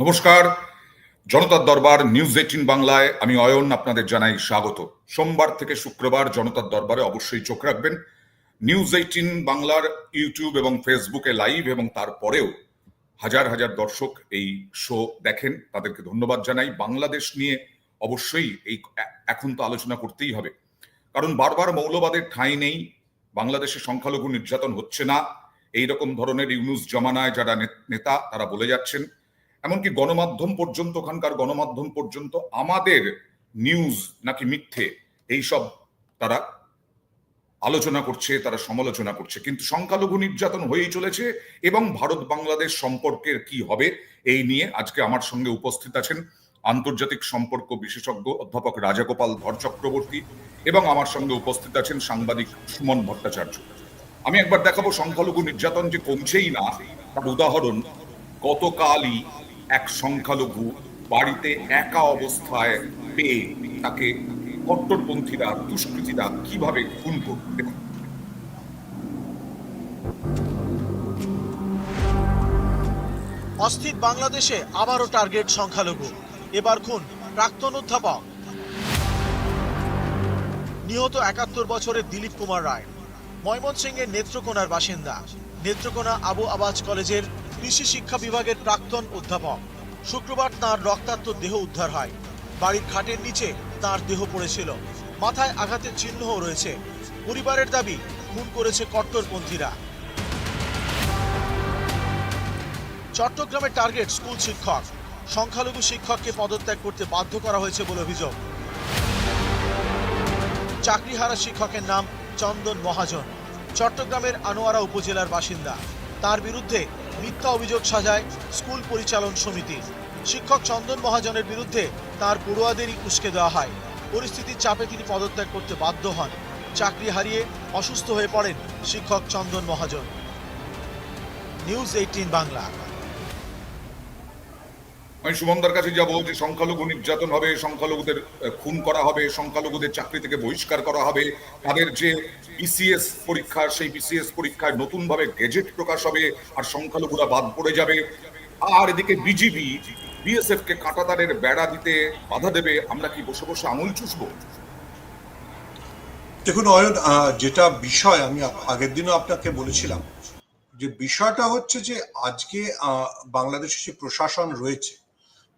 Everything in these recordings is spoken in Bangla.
নমস্কার, জনতার দরবার নিউজ 18 বাংলায় আমি অয়ন আপনাদের জানাই স্বাগত। সোমবার থেকে শুক্রবার জনতার দরবারে অবশ্যই চোখ রাখবেন। নিউজ 18 বাংলার ইউটিউব এবং ফেসবুকে লাইভ, এবং তারপরেও হাজার হাজার দর্শক এই শো দেখেন, তাদেরকে ধন্যবাদ জানাই। বাংলাদেশ নিয়ে অবশ্যই এখন তো আলোচনা করতেই হবে, কারণ বারবার মৌলবাদের ঠাঁই নেই। বাংলাদেশে সংখ্যালঘু নির্যাতন হচ্ছে না, এই রকম ধরনের ইউনুস জমানায় যারা নেতা তারা বলে যাচ্ছেন। এমনকি গণমাধ্যম পর্যন্ত, ওখানকার গণমাধ্যম পর্যন্ত আমাদের নিউজ নাকি মিথ্যে এইসব তারা আলোচনা করছে, তারা সমালোচনা করছে। কিন্তু সংখ্যালঘু নির্যাতন হয়েই চলেছে, এবং ভারত বাংলাদেশ সম্পর্কের কি হবে এই নিয়ে আজকে আমার সঙ্গে উপস্থিত আছেন আন্তর্জাতিক সম্পর্ক বিশেষজ্ঞ অধ্যাপক রাজাগোপাল ধর চক্রবর্তী, এবং আমার সঙ্গে উপস্থিত আছেন সাংবাদিক সুমন ভট্টাচার্য। আমি একবার দেখাবো সংখ্যালঘু নির্যাতন যে কমছেই না তার উদাহরণ। গতকালই এক সংখ্যালঘু বাড়িতে একা অবস্থায় পেয়ে তাকে কট্টরপন্থীরা, দুষ্কৃতীরা কিভাবে খুন করবে দেখুন। অস্থির বাংলাদেশে আবারও টার্গেট সংখ্যালঘু, এবার খুন প্রাক্তন অধ্যাপক। নিহত 71 বছরের দিলীপ কুমার রায় ময়মনসিংহের নেত্রকোনার বাসিন্দা। নেত্রকোনা আবু আবাজ কলেজের কৃষি শিক্ষা বিভাগের প্রাক্তন অধ্যাপক। শুক্রবার তাঁর রক্তাক্ত দেহ উদ্ধার হয়। বাড়ির খাটের নিচে তাঁর দেহ পড়েছিল, মাথায় আঘাতের চিহ্নও রয়েছে। পরিবারের দাবি খুন করেছে কট্টরপন্থীরা। চট্টগ্রামের টার্গেট স্কুল শিক্ষক। সংখ্যালঘু শিক্ষককে পদত্যাগ করতে বাধ্য করা হয়েছে বলে অভিযোগ। চাকরিহারা শিক্ষকের নাম চন্দন মহাজন, চট্টগ্রামের আনোয়ারা উপজেলার বাসিন্দা। তার বিরুদ্ধে মিথ্যা অভিযোগ সাজায় স্কুল পরিচালন সমিতি। শিক্ষক চন্দন মহাজনের বিরুদ্ধে তার পড়ুয়াদেরই উস্কে দেওয়া হয়। পরিস্থিতির চাপে তিনি পদত্যাগ করতে বাধ্য হন। চাকরি হারিয়ে অসুস্থ হয়ে পড়েন শিক্ষক চন্দন মহাজন। নিউজ 18 বাংলা। আমি সুমনদার কাছে যাবো যে সংখ্যালঘু নির্যাতন হবে, সংখ্যালঘুদের খুন করা হবে, সংখ্যালঘুদের চাকরি থেকে বহিষ্কার করা হবে, তাদের যে বিসিএস পরীক্ষা সেই বিসিএস পরীক্ষায় নতুন ভাবে গেজেট প্রকাশ হবে, আর সংখ্যালঘুরা বাদ পড়ে যাবে। আর এদিকে বিজিবি বিএসএফ কে কাঁটাতারের বেড়া দিতে বাধা দেবে। আমরা কি বসে বসে আঙুল চুষবো? দেখুন অয়ন, যেটা বিষয় আমি আগের দিনও আপনাকে বলেছিলাম, যে বিষয়টা হচ্ছে যে আজকে বাংলাদেশে যে প্রশাসন রয়েছে,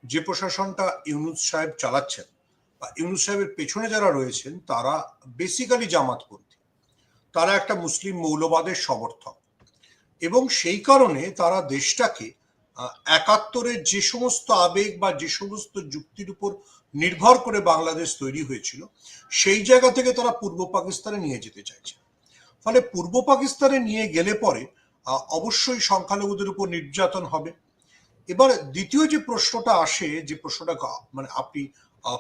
যে প্রশাসনটা ইউনুস সাহেব চালাচ্ছেন বা ইউনুস সাহেবের পেছনে যারা রয়েছেন, তারা বেসিক্যালি জামাতপন্থী। তারা একটা মুসলিম মৌলবাদের সমর্থক, এবং সেই কারণে তারা দেশটাকে 71-এর যে সমস্ত আবেগ বা যে সমস্ত যুক্তির উপর নির্ভর করে বাংলাদেশ তৈরি হয়েছিল, সেই জায়গা থেকে তারা পূর্ব পাকিস্তানে নিয়ে যেতে চাইছে। ফলে পূর্ব পাকিস্তানে নিয়ে গেলে পরে অবশ্যই সংখ্যালঘুদের উপর নির্যাতন হবে। এবার দ্বিতীয় যে প্রশ্নটা আসে, যে প্রশ্নটা মানে আপনি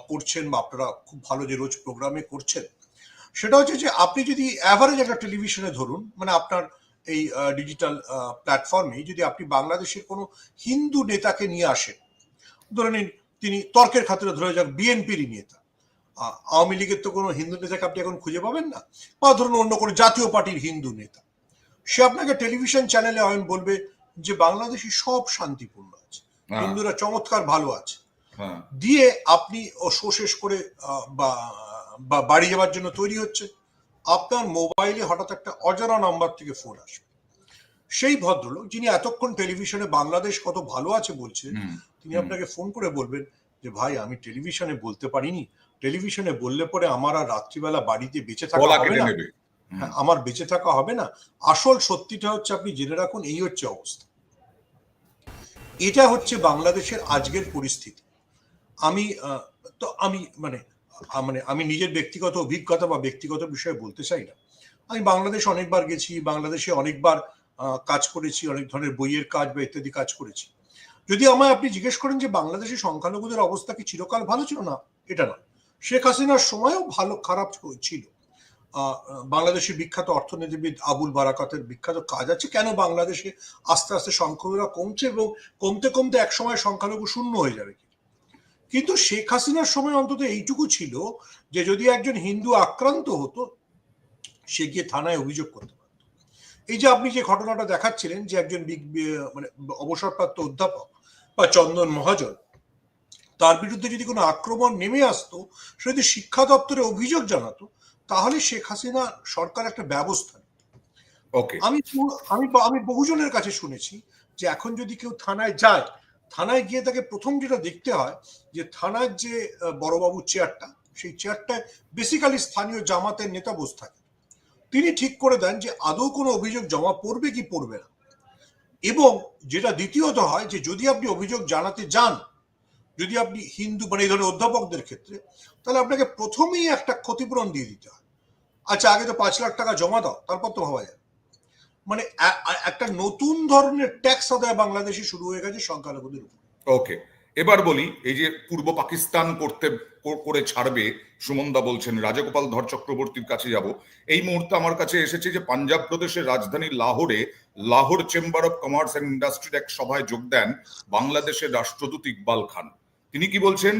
করছেন বা আপনারা খুব ভালো যে রোজ প্রোগ্রামে করছেন, সেটা হচ্ছে যে আপনি যদি অ্যাভারেজ একটা টেলিভিশনে ধরুন, মানে আপনার এই ডিজিটাল প্ল্যাটফর্মে যদি আপনি বাংলাদেশের কোনো হিন্দু নেতাকে নিয়ে আসেন, ধরে নিন তিনি তর্কের খাতিরে ধরে যাক বিএনপির নেতা, আওয়ামী লীগের তো কোনো হিন্দু নেতাকে আপনি এখন খুঁজে পাবেন না, বা ধরুন অন্য কোনো জাতীয় পার্টির হিন্দু নেতা, সে আপনাকে টেলিভিশন চ্যানেলে অয়ন বলবে যে বাংলাদেশে সব শান্তিপূর্ণ আছে, হিন্দুরা চমৎকার ভালো আছে, দিয়ে আপনি ও শো শেষ করে বা বাড়ি যাওয়ার জন্য তৈরি হচ্ছে, আপনার মোবাইলে হঠাৎ একটা অজানা নাম্বার থেকে ফোন আসবে। সেই ভদ্রলোক যিনি এতক্ষণ টেলিভিশনে বাংলাদেশ কত ভালো আছে বলছেন, তিনি আপনাকে ফোন করে বলবেন যে ভাই আমি টেলিভিশনে বলতে পারিনি, টেলিভিশনে বললে পরে আমার আর রাত্রিবেলা বাড়িতে বেঁচে থাকা হবে না, আমার বেঁচে থাকা হবে না। আসল সত্যিটা হচ্ছে, আপনি জেনে রাখুন, এই হচ্ছে অবস্থা। এটা হচ্ছে বাংলাদেশের আজকের পরিস্থিতি। আমি নিজের ব্যক্তিগত অভিজ্ঞতা বা ব্যক্তিগত বিষয়ে বলতে চাই না। আমি বাংলাদেশ অনেকবার গেছি, বাংলাদেশে অনেকবার কাজ করেছি, অনেক ধরনের বইয়ের কাজ বা ইত্যাদি কাজ করেছি। যদি আমায় আপনি জিজ্ঞেস করেন যে বাংলাদেশের সংখ্যালঘুদের অবস্থা কি চিরকাল ভালো ছিল, না, এটা না। শেখ হাসিনার সময়ও ভালো খারাপ ছিল। বাংলাদেশের বিখ্যাত অর্থনীতিবিদ আবুল বারাকাতের বিখ্যাত কাজ আছে, কেন বাংলাদেশে আস্তে আস্তে সংখ্যালঘুরা কমছে এবং কমতে কমতে এক সময় সংখ্যালঘু শূন্য হয়ে যাবে। কিন্তু শেখ হাসিনার সময় অন্তত এইটুকু ছিল যে যদি একজন হিন্দু আক্রান্ত হতো, সে গিয়ে থানায় অভিযোগ করতে পারত। এই যে আপনি যে ঘটনাটা দেখাচ্ছিলেন, যে একজন মানে অবসরপ্রাপ্ত অধ্যাপক বা চন্দন মহাজন, তার বিরুদ্ধে যদি কোনো আক্রমণ নেমে আসতো, সে যদি শিক্ষা দপ্তরে অভিযোগ জানাতো, তাহলে শেখ হাসিনা সরকার একটা ব্যবস্থা নিত। ওকে, আমি আমি আমি বহুজনের কাছে শুনেছি যে এখন যদি কেউ থানায় যায়, থানায় গিয়ে তাকে প্রথম যেটা দেখতে হয় যে থানার যে বড়বাবুর চেয়ারটা, সেই চেয়ারটায় বেসিক্যালি স্থানীয় জামাতের নেতা বসে থাকে। তিনি ঠিক করে দেন যে আদৌ কোনো অভিযোগ জমা পড়বে কি পড়বে না। এবং যেটা দ্বিতীয়ত হয় যে যদি আপনি অভিযোগ জানাতে যান, যদি আপনি হিন্দু মানে এই ধরনের অধ্যাপকদের ক্ষেত্রে, তাহলে আপনাকে প্রথমেই একটা ক্ষতিপূরণ দিয়ে দিতে হয়। আচ্ছা, আগে তো 5 লাখ টাকা জমা দাও, তারপর তো ভাবা যায়। মানে একটা নতুন ধরনের ট্যাক্স আদায় বাংলাদেশে শুরু হয়ে গেছে সংখ্যালঘুদের উপর। ওকে, এবার বলি, এই যে পূর্ব পাকিস্তান করে ছাড়বে সুমনদা বলছেন, রাজগোপাল ধর চক্রবর্তীর কাছে যাব। এই মুহূর্তে আমার কাছে এসেছে যে পাঞ্জাব প্রদেশের রাজধানী লাহোরে Lahore chamber of commerce and ইন্ডাস্ট্রির এক সভায় যোগ দেন বাংলাদেশের রাষ্ট্রদূত ইকবাল খান। তিনি কি বলছেন?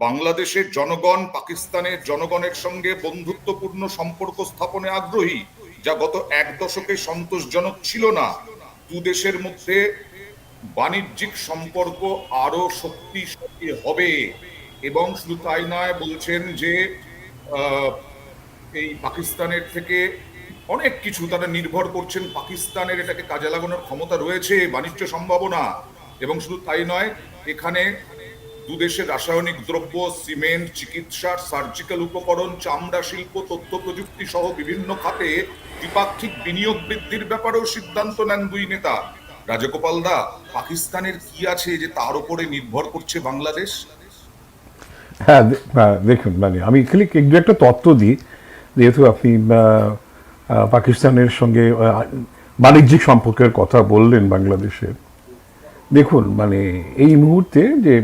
বাংলাদেশের জনগণ পাকিস্তানের জনগণের সঙ্গে বন্ধুত্বপূর্ণ সম্পর্ক স্থাপনে আগ্রহী, যা গত 1 দশকে সন্তোষজনক ছিল না। দুদেশের মধ্যে বাণিজ্যিক সম্পর্ক আরো শক্তিশালী হবে। এবং শুধু তাই নয়, বলছেন যে এই পাকিস্তানের থেকে অনেক কিছু তারা নির্ভর করছেন, পাকিস্তানের এটাকে কাজে লাগানোর ক্ষমতা রয়েছে, বাণিজ্য সম্ভাবনা। এবং শুধু তাই নয়, এখানে দুদেশের রাসায়নিক দ্রব্য, সিমেন্ট, চিকিৎসা, সার্জিক্যাল উপকরণ, চামড়া শিল্প, তথ্য প্রযুক্তি সহ বিভিন্ন খাতে দ্বিপাক্ষিক বিনিয়োগ বৃদ্ধির ব্যাপারেও সিদ্ধান্ত নেন দুই নেতা। রাজগোপাল দা, পাকিস্তানের কি আছে যে তার উপরে নির্ভর করছে বাংলাদেশ? হ্যাঁ, দেখুন, মানে আমি খালি একটু একটা তথ্য দিই, যেহেতু আপনি পাকিস্তানের সঙ্গে বাণিজ্যিক সম্পর্কের কথা বললেন বাংলাদেশের। দেখুন, মানে এই মুহূর্তে যে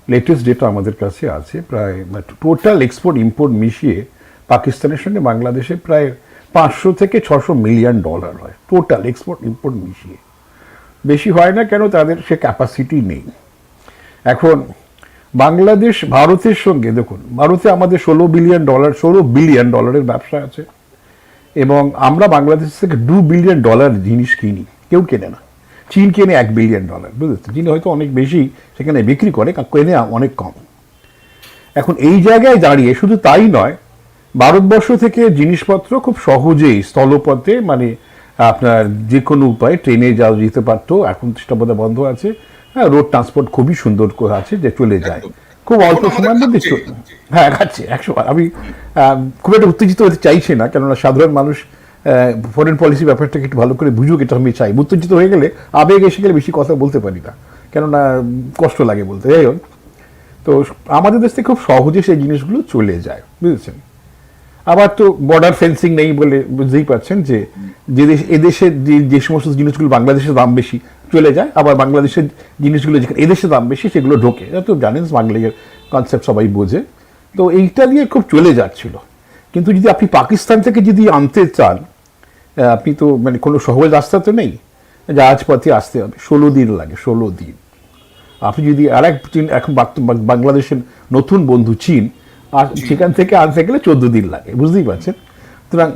লেটেস্ট ডেটা আমাদের কাছে আছে, প্রায় টোটাল এক্সপোর্ট ইম্পোর্ট মিশিয়ে পাকিস্তানের সঙ্গে বাংলাদেশে প্রায় 500 থেকে 600 মিলিয়ন ডলার হয়, টোটাল এক্সপোর্ট ইম্পোর্ট মিশিয়ে। বেশি হয় না কেন? তাদের সে ক্যাপাসিটি নেই। এখন বাংলাদেশ ভারতের সঙ্গে, দেখুন, ভারতে আমাদের 16 বিলিয়ন ডলারের ব্যবসা আছে, এবং আমরা বাংলাদেশ থেকে $2 বিলিয়ন জিনিস কিনি, কেউ কেনে না। চীন কেনে $1 বিলিয়ন, বুঝতে? চীন হয়তো অনেক বেশি সেখানে বিক্রি করে, কেনে অনেক কম। এখন এই জায়গায় দাঁড়িয়ে শুধু তাই নয়, ভারতবর্ষ থেকে জিনিসপত্র খুব সহজেই স্থলপথে, মানে আপনার যে কোনো উপায়ে ট্রেনে যাওয়া যেতে পারতো, এখন সেটা বোধহয় বন্ধ আছে। হ্যাঁ, রোড ট্রান্সপোর্ট খুবই সুন্দর করে আছে, যে চলে যায় খুব অল্প সময়ের মধ্যে। হ্যাঁ, খাচ্ছে 100 বার। আমি খুব একটা উত্তেজিত হতে চাইছি না, কেননা সাধারণ মানুষ ফরেন পলিসি ব্যাপারটাকে একটু ভালো করে বুঝুক, এটা আমি চাই। উত্তেজিত হয়ে গেলে, আবেগ এসে গেলে বেশি কথা বলতে পারি না, কেননা কষ্ট লাগে বলতে। যাই হোক, তো আমাদের দেশ থেকে খুব সহজে সেই জিনিসগুলো চলে যায়, বুঝেছেন? আবার তো বর্ডার ফেন্সিং নেই বলে বুঝতেই পারছেন যে এদেশের যে সমস্ত জিনিসগুলো বাংলাদেশের দাম বেশি চলে যায়, আবার বাংলাদেশের জিনিসগুলো যেখানে এদেশের দাম বেশি সেগুলো ঢোকে। তো জানেন, স্মাগলিংয়ের কনসেপ্ট সবাই বোঝে। তো এইটা দিয়ে খুব চলে যাচ্ছিল। কিন্তু যদি আপনি পাকিস্তান থেকে যদি আনতে চান, আপনি তো মানে কোনো সহজ রাস্তা তো নেই, জাহাজপথে আসতে হবে, 16 দিন লাগে, 16 দিন। আপনি যদি এখন বাংলাদেশের নতুন বন্ধু চীন, আর সেখান থেকে আনতে গেলে 14 দিন লাগে, বুঝতেই পারছেন। সুতরাং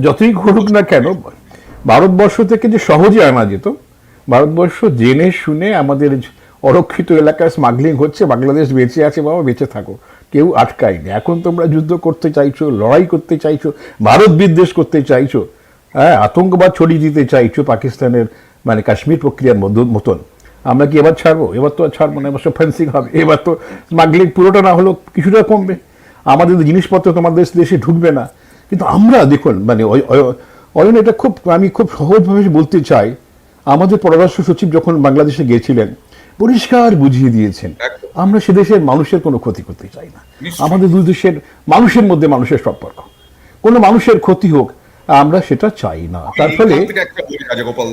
যতই করুক না কেন, ভারতবর্ষ থেকে যে সহজে আনা যেত, ভারতবর্ষ জেনে শুনে আমাদের অরক্ষিত এলাকায় স্মাগলিং হচ্ছে, বাংলাদেশ বেঁচে আছে, বাবা বেঁচে থাকো, কেউ আটকায়নি। এখন তোমরা যুদ্ধ করতে চাইছো, লড়াই করতে চাইছো, ভারত বিদ্বেষ করতে চাইছো, হ্যাঁ, আতঙ্কবাদ ছড়িয়ে দিতে চাইছো পাকিস্তানের মানে কাশ্মীর প্রক্রিয়ার মতন। আমরা কি এবার ছাড়বো? এবার তো আর ছাড়বো না, এবার সব ফেন্সিং হবে। এবার তো স্মাগলিং পুরোটা না হলেও কিছুটা কমবে, আমাদের জিনিসপত্র তোমাদের দেশে ঢুকবে না। কিন্তু আমরা দেখুন, মানে অয়ন, এটা আমি খুব সহজভাবে বলতে চাই, আমাদের পররাষ্ট্র সচিব যখন বাংলাদেশে গিয়েছিলেন, পরিষ্কার বুঝিয়ে দিয়েছেন আমরা সে দেশের মানুষের কোনো ক্ষতি করতে চাই না। আমাদের দুই দেশের মানুষের মধ্যে মানুষের সম্পর্ক, কোনো মানুষের ক্ষতি হোক আমরা সেটা চাই না। তার ফলে রাজগোপাল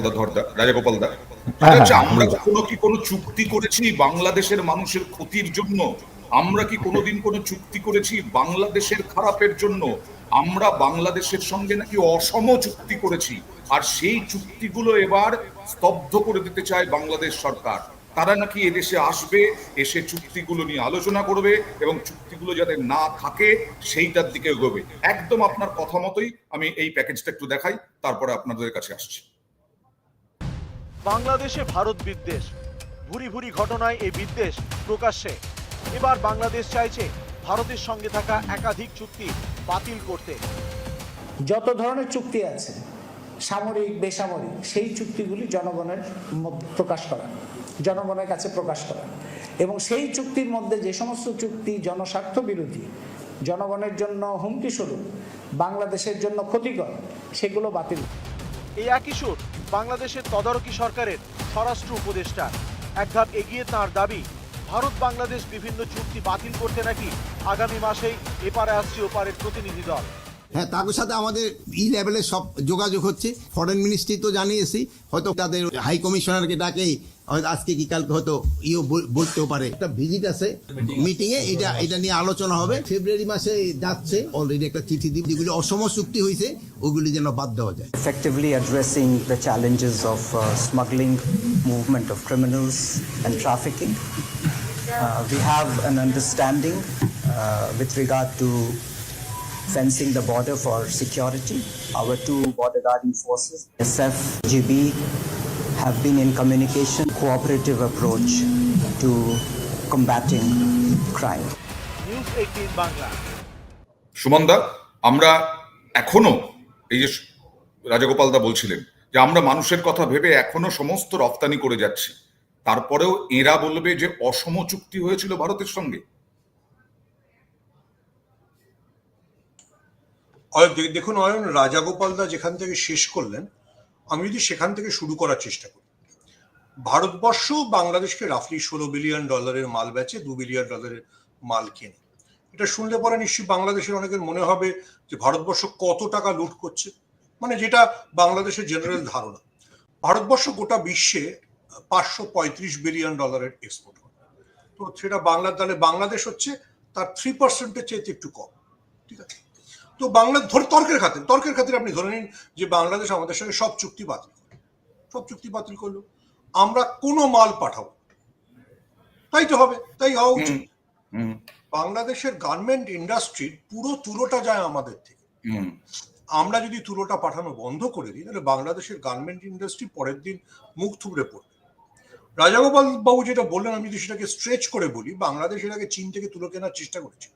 দা, আমরা কখনো কি কোনো চুক্তি করেছি বাংলাদেশের মানুষের ক্ষতির জন্য? আমরা কি কোনোদিন কোনো চুক্তি করেছি বাংলাদেশের খারাপের জন্য? আমরা বাংলাদেশের সঙ্গে নাকি অসম চুক্তি করেছি, আর সেই চুক্তিগুলো এবার স্তব্ধ করে দিতে চায় বাংলাদেশ সরকার। তারা নাকি এদেশে আসবে, এসে চুক্তিগুলো নিয়ে আলোচনা করবে, এবং চুক্তিগুলো যাতে না থাকে সেইটার দিকে এগোবে। একদম আপনার কথা মতোই। আমি এই প্যাকেজটা একটু দেখাই, তারপরে আপনাদের কাছে আসছি। বাংলাদেশে ভারত বিদ্বেষ, ভুরি ভুরি ঘটনায় এই বিদ্বেষ প্রকাশ্যে। এবার বাংলাদেশ চাইছে ভারতের সঙ্গে থাকা একাধিক চুক্তি বাতিল করতে। যত ধরনের চুক্তি আছে, সামরিক বেসামরিক, সেই চুক্তিগুলি জনগণের প্রকাশ করা, জনগণের কাছে প্রকাশ করা, এবং সেই চুক্তির মধ্যে যে সমস্ত চুক্তি জনস্বার্থ বিরোধী, জনগণের জন্য হুমকি স্বরূপ, বাংলাদেশের জন্য ক্ষতিকর, সেগুলো বাতিল। এই একই সুর বাংলাদেশের তদারকি সরকারের স্বরাষ্ট্র উপদেষ্টা। এক ধাপ এগিয়ে তাঁর দাবি, ভারত বাংলাদেশ বিভিন্ন চুক্তি বাতিল করতে নাকি আগামী মাসেই এপারে আসছে ওপারের প্রতিনিধি দল। হ্যাঁ, তাদের সাথে আমাদের লেভেলে সব যোগাযোগ হচ্ছে। ফরেন মিনিস্ট্রি তো জানিয়েছি, হয়তো তাদের হাই কমিশনারকে ডাকে হয়তো আজকে কি কালকে হয়তো বলতেও পারে। একটা ভিজিট আছে, মিটিং এ এটা নিয়ে আলোচনা হবে। ফেব্রুয়ারি মাসে যাচ্ছে, অলরেডি একটা চিঠি দিয়ে যেগুলি অসম চুক্তি হয়েছে ওগুলি যেন বাদ দেওয়া যায়। Effectively addressing the challenges of smuggling, movement of criminals and trafficking. We have an understanding with regard to fencing the border for security. Our two border guarding forces, SF, GB, have been in communication, cooperative approach to combating crime. News 18 Bangla. সুমনদা, আমরা এখনো এই যে রাজাগোপাল দা বলছিলেন যে আমরা মানুষের কথা ভেবে এখনো সমস্ত রপ্তানি করে যাচ্ছি, তারপরেও এরা বলবে যে অসম চুক্তি হয়েছিল ভারতের সঙ্গে। দেখুন অয়ন, রাজাগোপাল দা যেখান থেকে শেষ করলেন, আমি যদি সেখান থেকে শুরু করার চেষ্টা করি। ভারতবর্ষ বাংলাদেশকে রাফলি $16 বিলিয়ন মাল বেচে, $2 বিলিয়ন মাল কেনে। এটা শুনলে পরে নিশ্চয়ই বাংলাদেশের অনেকের মনে হবে যে ভারতবর্ষ কত টাকা লুট করছে, মানে যেটা বাংলাদেশের জেনারেল ধারণা। ভারতবর্ষ গোটা বিশ্বে $535 বিলিয়ন এক্সপোর্ট করে, তো সেটা বাংলাদেশ হচ্ছে তার 3%-এর চেয়ে একটু কম। ঠিক আছে, তো তর্কের খাতিরে আপনি ধরে নিন যে বাংলাদেশ আমাদের সঙ্গে সব চুক্তি বাতিল করলো, আমরা কোনো মাল পাঠাবো, তাই তো হবে, তাই হওয়া উচিত। বাংলাদেশের গার্মেন্ট ইন্ডাস্ট্রির পুরো তুলোটা যায় আমাদের থেকে। আমরা যদি তুলোটা পাঠানো বন্ধ করে দিই, তাহলে বাংলাদেশের গার্মেন্ট ইন্ডাস্ট্রি পরের দিন মুখ থুবড়ে পড়বে। রাজাগোপাল বাবু যেটা বললেন, আমি যদি সেটাকে স্ট্রেচ করে বলি, বাংলাদেশ এর আগে চীন থেকে তুলো কেনার চেষ্টা করেছে।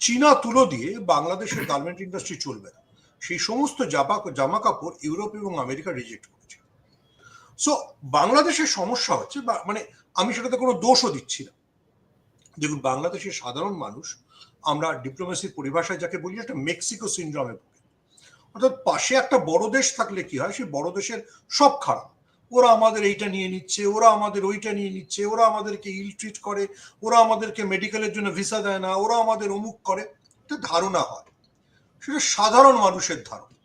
চীনা তুলো দিয়ে বাংলাদেশের গার্মেন্ট ইন্ডাস্ট্রি চলবে না, সেই সমস্ত জামা কাপড় ইউরোপ এবং আমেরিকা রিজেক্ট করেছে। সো বাংলাদেশের সমস্যা হচ্ছে, মানে আমি সেটাতে কোনো দোষও দিচ্ছি না। দেখুন, বাংলাদেশের সাধারণ মানুষ, আমরা ডিপ্লোমেসির পরিভাষায় যাকে বলি, একটা মেক্সিকো সিনড্রোমে ভোগে। অর্থাৎ পাশে একটা বড় দেশ থাকলে কি হয়, সেই বড় দেশের সব খারাপ, ওরা আমাদের এইটা নিয়ে নিচ্ছে, ওরা আমাদের ওইটা নিয়ে নিচ্ছে, ওরা আমাদেরকে ইল ট্রিট করে, ওরা আমাদেরকে মেডিকেলের জন্য ভিসা দেয় না, ওরা আমাদের অমুক করে, একটা ধারণা হয়। সেটা সাধারণ মানুষের ধারণা।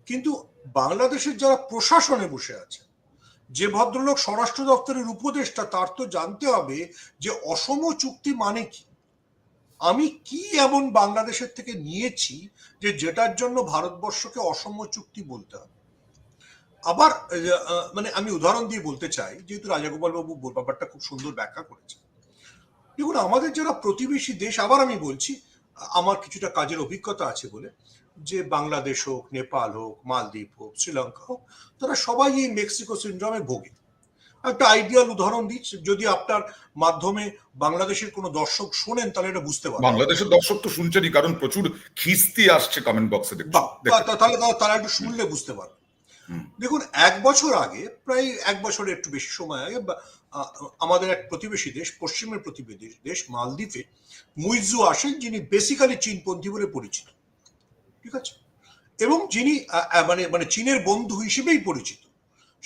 কিন্তু বাংলাদেশের যারা প্রশাসনে বসে আছে, যে ভদ্রলোক স্বরাষ্ট্র দপ্তরের উপদেষ্টা, তার তো জানতে হবে যে অসম চুক্তি মানে কি। আমি কি এমন বাংলাদেশের থেকে নিয়েছি যে যেটার জন্য ভারতবর্ষকে অসম চুক্তি বলতে হবে। আবার মানে আমি উদাহরণ দিয়ে বলতে চাই, যেহেতু রাজাগোপাল বাবু ব্যাপারটা খুব সুন্দর ব্যাখ্যা করেছে। দেখুন, আমাদের যারা প্রতিবেশী দেশ, আবার আমি বলছি, আমার কিছুটা কাজের অভিজ্ঞতা আছে বলে, যে বাংলাদেশ হোক, নেপাল হোক, মালদ্বীপ হোক, শ্রীলঙ্কা হোক, তারা সবাই এই মেক্সিকো সিনড্রোমে ভোগে। একটা আইডিয়াল উদাহরণ দিচ্ছি, যদি আপনার মাধ্যমে বাংলাদেশের কোনো দর্শক শোনেন তাহলে এটা বুঝতে পারবেন। বাংলাদেশের দর্শক তো শুনছেনই, কারণ প্রচুর খিস্তি আসছে কমেন্ট বক্সে। তাহলে তারা একটু শুনলে বুঝতে পারবে। দেখুন, 1 বছর আগে, প্রায় 1 বছরের একটু বেশি সময় আগে, আমাদের এক প্রতিবেশী দেশ, পশ্চিমের প্রতিবেশী দেশ মালদ্বীপে মুইজু আসেন, যিনি বেসিক্যালি চীনপন্থী বলে পরিচিত। ঠিক আছে, এবং যিনি মানে চীনের বন্ধু হিসেবেই পরিচিত।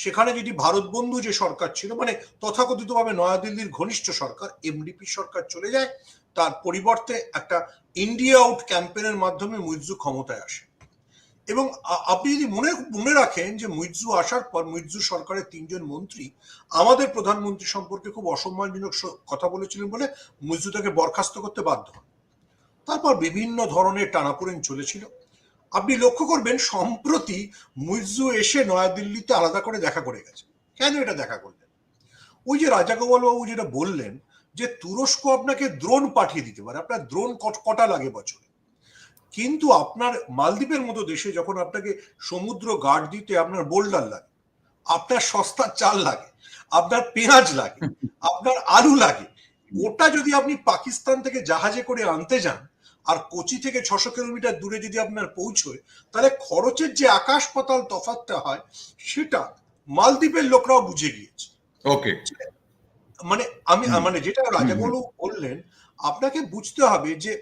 সেখানে যদি ভারত বন্ধু যে সরকার ছিল, মানে তথাকথিতভাবে নয়াদিল্লির ঘনিষ্ঠ সরকার, এমডিপি সরকার চলে যায়, তার পরিবর্তে একটা ইন্ডিয়া আউট ক্যাম্পেনের মাধ্যমে মুইজু ক্ষমতায় আসে। এবং আপনি যদি মনে রাখেন যে মুইজু আসার পর মুইজু সরকারের 3 জন মন্ত্রী আমাদের প্রধানমন্ত্রী সম্পর্কে খুব অসম্মানজনক কথা বলেছিলেন বলে মুইজু তাকে বরখাস্ত করতে বাধ্য হন। তারপর বিভিন্ন ধরনের টানাপোড়েন চলেছিল। আপনি লক্ষ্য করবেন, সম্প্রতি মুইজু এসে নয়াদিল্লিতে আলাদা করে দেখা করে গেছে। কেন এটা দেখা করলেন? ওই যে রাজাগোপাল বাবু যেটা বললেন যে তুরস্ক আপনাকে দ্রোণ পাঠিয়ে দিতে পারে, আপনার দ্রোণ কটা লাগে বছরে, কিন্তু আপনার মালদ্বীপের মতো দেশে যখন আপনাকে সমুদ্র গার্ড দিতে আপনার বোল্ডার লাগে, আপনার সস্তা চাল লাগে, আপনার পেঁয়াজ লাগে, আপনার আলু লাগে, ওটা যদি আপনি পাকিস্তান থেকে জাহাজে করে আনতে যান আর কোচি থেকে 600 কিলোমিটার দূরে যদি আপনার পৌঁছয়, তাহলে খরচের যে আকাশ পাতাল তফাৎটা হয় সেটা মালদ্বীপের লোকরাও বুঝে গিয়েছে। ওকে, মানে মানে যেটা রাজাবলু বললেন, আপনাকে বুঝতে হবে যে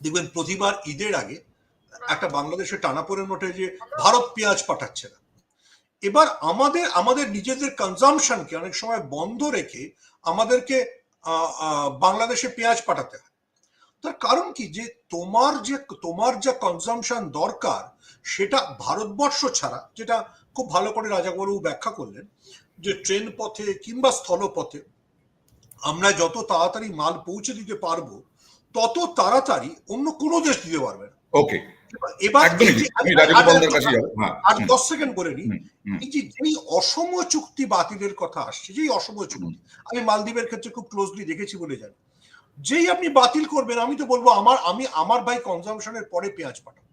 দেখবেন প্রতিবার ঈদের আগে একটা বাংলাদেশের টানাপোড়েন ওঠে যে ভারত পেঁয়াজ পাঠাচ্ছে না। এবার আমাদের নিজেদের কনজামশনকে অনেক সময় বন্ধ রেখে আমাদেরকে বাংলাদেশে পেঁয়াজ পাঠাতে হয়। তার কারণ কি, যে তোমার যা কনজামশন দরকার সেটা ভারতবর্ষ ছাড়া, যেটা খুব ভালো করে রাজাবাবু ব্যাখ্যা করলেন, যে ট্রেন পথে কিংবা স্থলপথে আমরা যত তাড়াতাড়ি মাল পৌঁছে দিতে পারবো তত তাড়াতাড়ি অন্য কোনো দেশ দিতে পারবে না। ওকে, এবার আমি রাজগোপালদার কাছে যাবো। আর 10 সেকেন্ড বলে নিই, এই যে যেই অসম চুক্তি বাতিলের কথা আসছে, যেই অসম চুক্তি আমি মালদ্বীপের ক্ষেত্রে খুব ক্লোজলি দেখেছি বলে জানি, যেই আপনি বাতিল করবেন, আমি তো বলবো আমার ভাই কনজামশনের পরে পেঁয়াজ পাঠাবো,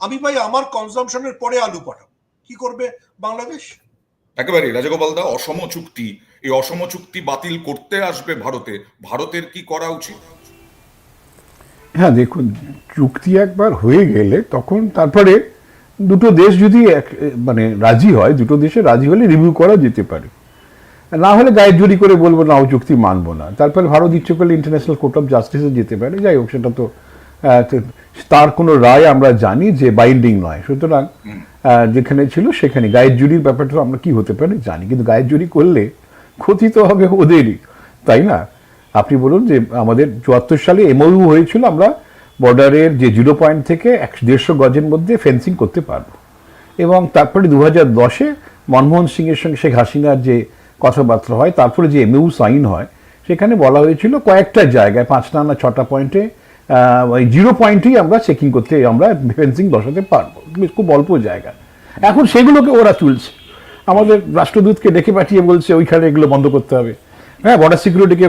আমি ভাই আমার কনজামশনের পরে আলু পাঠাবো, কি করবে বাংলাদেশ? একেবারে রাজগোপালদা, অসম চুক্তি, এই অসম চুক্তি বাতিল করতে আসবে ভারতে, ভারতের কি করা উচিত? হ্যাঁ দেখুন, চুক্তি একবার হয়ে গেলে তখন তারপরে দুটো দেশ যদি মানে রাজি হয়, দুটো দেশে রাজি হলে রিভিউ করা যেতে পারে। না হলে গায়ে জড়ি করে বলবো না, ও চুক্তি মানবো না, তারপরে ভারত ইচ্ছে করলে ইন্টারন্যাশনাল কোর্ট অফ জাস্টিসে যেতে পারে। যাই হোক, সেটা তো তার কোনো রায় আমরা জানি যে বাইন্ডিং নয়, সুতরাং যেখানে ছিল সেখানে গায়ের জুড়ির ব্যাপারটা আমরা কি হতে পারে জানি, কিন্তু গায়ের জুড়ি করলে ক্ষতি তো হবে ওদেরই, তাই না? আপনি বলুন যে আমাদের 74 সালে এমওইউ হয়েছিল, আমরা বর্ডারের যে 0 পয়েন্ট থেকে 150 গজের মধ্যে ফেন্সিং করতে পারবো, এবং তারপরে 2010-এ মনমোহন সিংয়ের সঙ্গে শেখ হাসিনার যে কথাবার্তা হয়, তারপরে যে এমওইউ সাইন হয়, সেখানে বলা হয়েছিল কয়েকটা জায়গায় 5টা না 6টা পয়েন্টে ওই 0 পয়েন্টেই আমরা চেকিং করতে, আমরা ফেন্সিং বসাতে পারবো, খুব অল্প জায়গা। এখন সেগুলোকে ওরা তুলছে, আমাদের রাষ্ট্রদূতকে ডেকে পাঠিয়ে বলছে ওইখানে এগুলো বন্ধ করতে হবে। হ্যাঁ, বর্ডার সিকিউরিটিকে